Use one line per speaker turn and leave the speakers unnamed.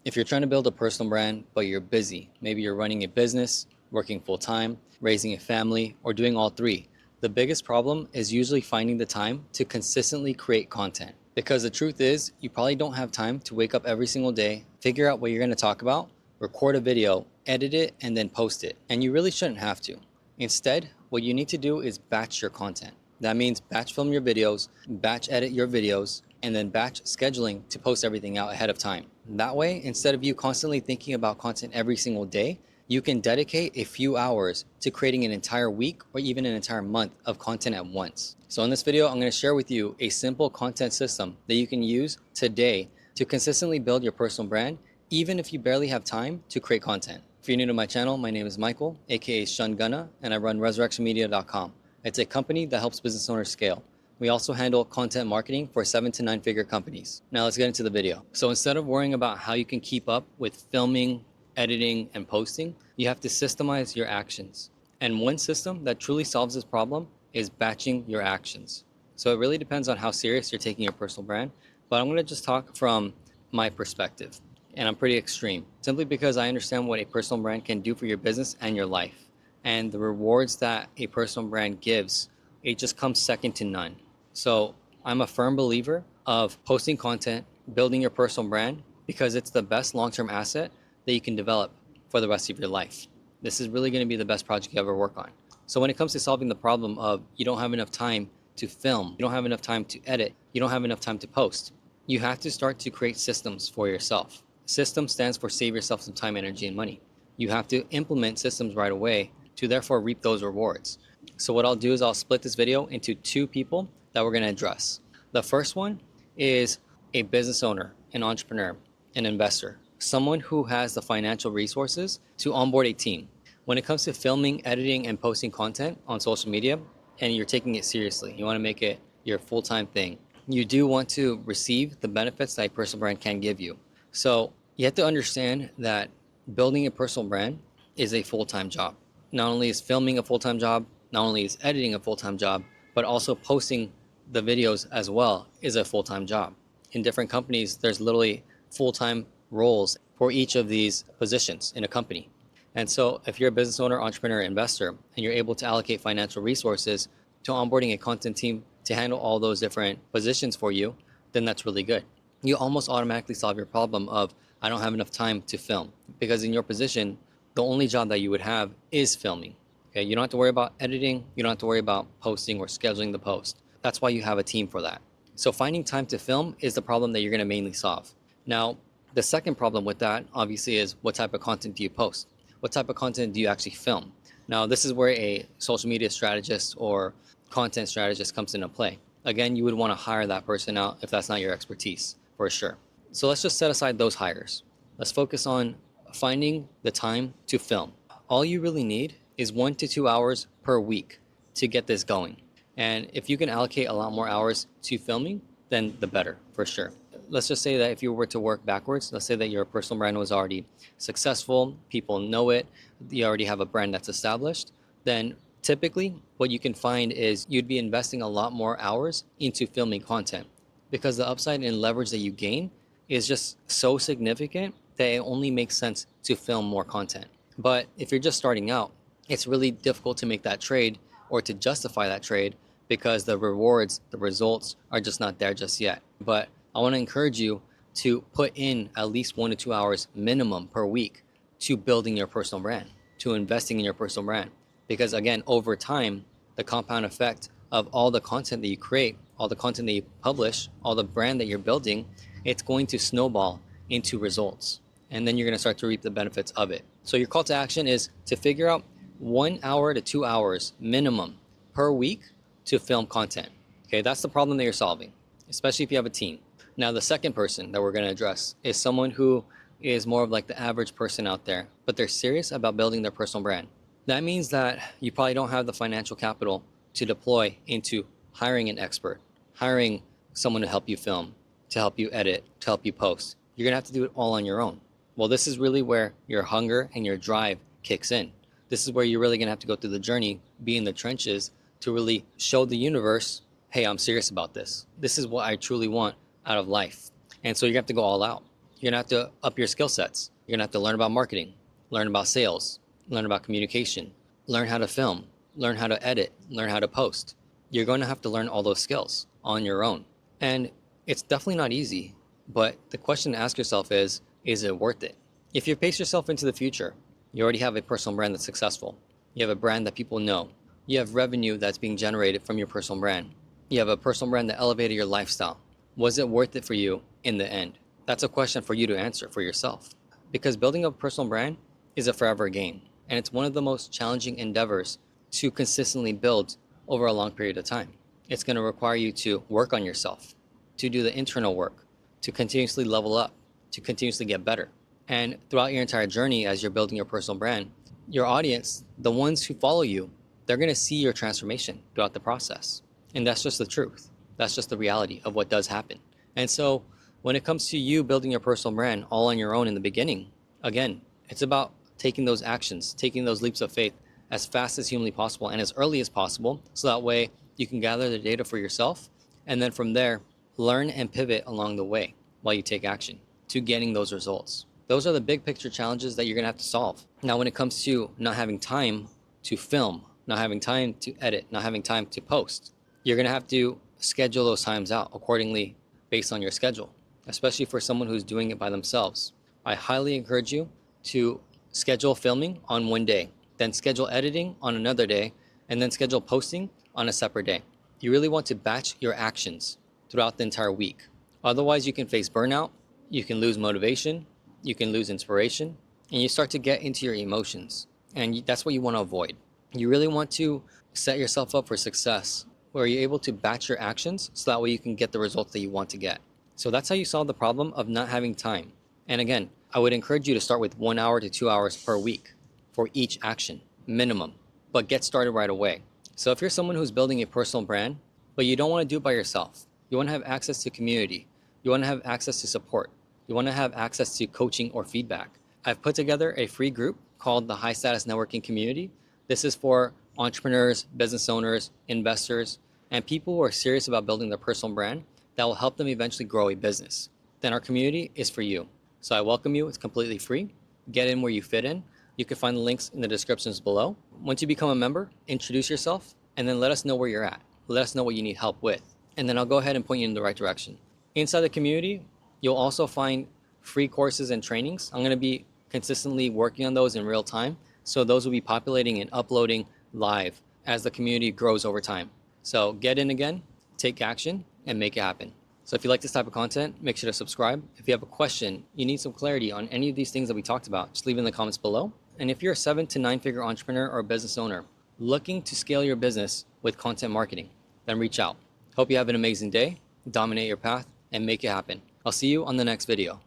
If you're trying to build a personal brand, but you're busy, maybe you're running a business, working full time, raising a family, or doing all three, the biggest problem is usually finding the time to consistently create content. Because the truth is, you probably don't have time to wake up every single day, figure out what you're going to talk about, record a video, edit it, and then post it. And you really shouldn't have to. Instead, what you need to do is batch your content. That means batch film your videos, batch edit your videos, and then batch scheduling to post everything out ahead of time. That way, instead of you constantly thinking about content every single day, you can dedicate a few hours to creating an entire week or even an entire month of content at once. So in this video, I'm going to share with you a simple content system that you can use today to consistently build your personal brand, even if you barely have time to create content. If you're new to my channel, my name is Michael, aka SHUNGUNNA, and I run ResurrectionMedia.com. It's a company that helps business owners scale. We also handle content marketing for 7 to 9 figure companies. Now let's get into the video. So instead of worrying about how you can keep up with filming, editing, and posting, you have to systemize your actions. And one system that truly solves this problem is batching your actions. So it really depends on how serious you're taking your personal brand, but I'm gonna just talk from my perspective. And I'm pretty extreme, simply because I understand what a personal brand can do for your business and your life. And the rewards that a personal brand gives, it just comes second to none. So I'm a firm believer of posting content, building your personal brand, because it's the best long-term asset that you can develop for the rest of your life. This is really going to be the best project you ever work on. So when it comes to solving the problem of you don't have enough time to film, you don't have enough time to edit, you don't have enough time to post, you have to start to create systems for yourself. System stands for save yourself some time, energy, and money. You have to implement systems right away to therefore reap those rewards. So what I'll do is I'll split this video into 2 people that we're going to address. The first one is a business owner, an entrepreneur, an investor, someone who has the financial resources to onboard a team. When it comes to filming, editing, and posting content on social media, and you're taking it seriously, you want to make it your full-time thing, you do want to receive the benefits that a personal brand can give you. So you have to understand that building a personal brand is a full-time job. Not only is filming a full-time job, not only is editing a full-time job, but also posting the videos as well is a full-time job. In different companies, there's literally full-time roles for each of these positions in a company. And so if you're a business owner, entrepreneur, investor, and you're able to allocate financial resources to onboarding a content team to handle all those different positions for you, then that's really good. You almost automatically solve your problem of, I don't have enough time to film. Because in your position, the only job that you would have is filming. Okay, you don't have to worry about editing. You don't have to worry about posting or scheduling the post. That's why you have a team for that. So finding time to film is the problem that you're going to mainly solve. Now, the second problem with that obviously is what type of content do you post? What type of content do you actually film? Now, this is where a social media strategist or content strategist comes into play. Again, you would want to hire that person out if that's not your expertise, for sure. So let's just set aside those hires. Let's focus on finding the time to film. All you really need is 1 to 2 hours per week to get this going. And if you can allocate a lot more hours to filming, then the better, for sure. Let's just say that if you were to work backwards, let's say that your personal brand was already successful, people know it, you already have a brand that's established, then typically what you can find is you'd be investing a lot more hours into filming content, because the upside and leverage that you gain is just so significant that it only makes sense to film more content. But if you're just starting out, it's really difficult to make that trade or to justify that trade because the rewards, the results are just not there just yet. But I want to encourage you to put in at least 1 to 2 hours minimum per week to building your personal brand, to investing in your personal brand. Because again, over time, the compound effect of all the content that you create, all the content that you publish, all the brand that you're building, it's going to snowball into results. And then you're going to start to reap the benefits of it. So your call to action is to figure out 1 hour to 2 hours minimum per week to film content. Okay, that's the problem that you're solving, especially if you have a team. Now, the second person that we're going to address is someone who is more of like the average person out there, but they're serious about building their personal brand. That means that you probably don't have the financial capital to deploy into hiring an expert, hiring someone to help you film, to help you edit, to help you post. You're going to have to do it all on your own. Well, this is really where your hunger and your drive kicks in. This is where you're really going to have to go through the journey, be in the trenches to really show the universe, hey, I'm serious about this. This is what I truly want out of life. And so you have to go all out. You're gonna have to up your skill sets. You're gonna have to learn about marketing, learn about sales, learn about communication, learn how to film, learn how to edit, learn how to post. You're going to have to learn all those skills on your own. And it's definitely not easy, but the question to ask yourself is it worth it? If you pace yourself into the future, you already have a personal brand that's successful. You have a brand that people know. You have revenue that's being generated from your personal brand. You have a personal brand that elevated your lifestyle. Was it worth it for you in the end? That's a question for you to answer for yourself. Because building a personal brand is a forever game. And it's one of the most challenging endeavors to consistently build over a long period of time. It's going to require you to work on yourself, to do the internal work, to continuously level up, to continuously get better. And throughout your entire journey as you're building your personal brand, your audience, the ones who follow you, they're going to see your transformation throughout the process. And that's just the truth. That's just the reality of what does happen. And so when it comes to you building your personal brand all on your own in the beginning, again, it's about taking those actions, taking those leaps of faith as fast as humanly possible and as early as possible. So that way you can gather the data for yourself. And then from there, learn and pivot along the way while you take action to getting those results. Those are the big picture challenges that you're going to have to solve. Now, when it comes to not having time to film, not having time to edit, not having time to post, you're going to have to schedule those times out accordingly based on your schedule, especially for someone who's doing it by themselves. I highly encourage you to schedule filming on one day, then schedule editing on another day, and then schedule posting on a separate day. You really want to batch your actions throughout the entire week. Otherwise, you can face burnout, you can lose motivation, you can lose inspiration, and you start to get into your emotions. And that's what you want to avoid. You really want to set yourself up for success, where you're able to batch your actions so that way you can get the results that you want to get. So that's how you solve the problem of not having time. And again, I would encourage you to start with 1 hour to 2 hours per week for each action, minimum, but get started right away. So if you're someone who's building a personal brand, but you don't want to do it by yourself, you want to have access to community, you want to have access to support, you want to have access to coaching or feedback, I've put together a free group called the High Status Networking Community. This is for entrepreneurs, business owners, investors, and people who are serious about building their personal brand that will help them eventually grow a business. Then our community is for you. So I welcome you. It's completely free. Get in where you fit in. You can find the links in the descriptions below. Once you become a member, introduce yourself, and then let us know where you're at. Let us know what you need help with. And then I'll go ahead and point you in the right direction. Inside the community, you'll also find free courses and trainings. I'm going to be consistently working on those in real time. So those will be populating and uploading live as the community grows over time. So get in again, take action, and make it happen. So if you like this type of content, make sure to subscribe. If you have a question, you need some clarity on any of these things that we talked about, just leave it in the comments below. And if you're a 7 to 9 figure entrepreneur or business owner looking to scale your business with content marketing, then reach out. Hope you have an amazing day, dominate your path, and make it happen. I'll see you on the next video.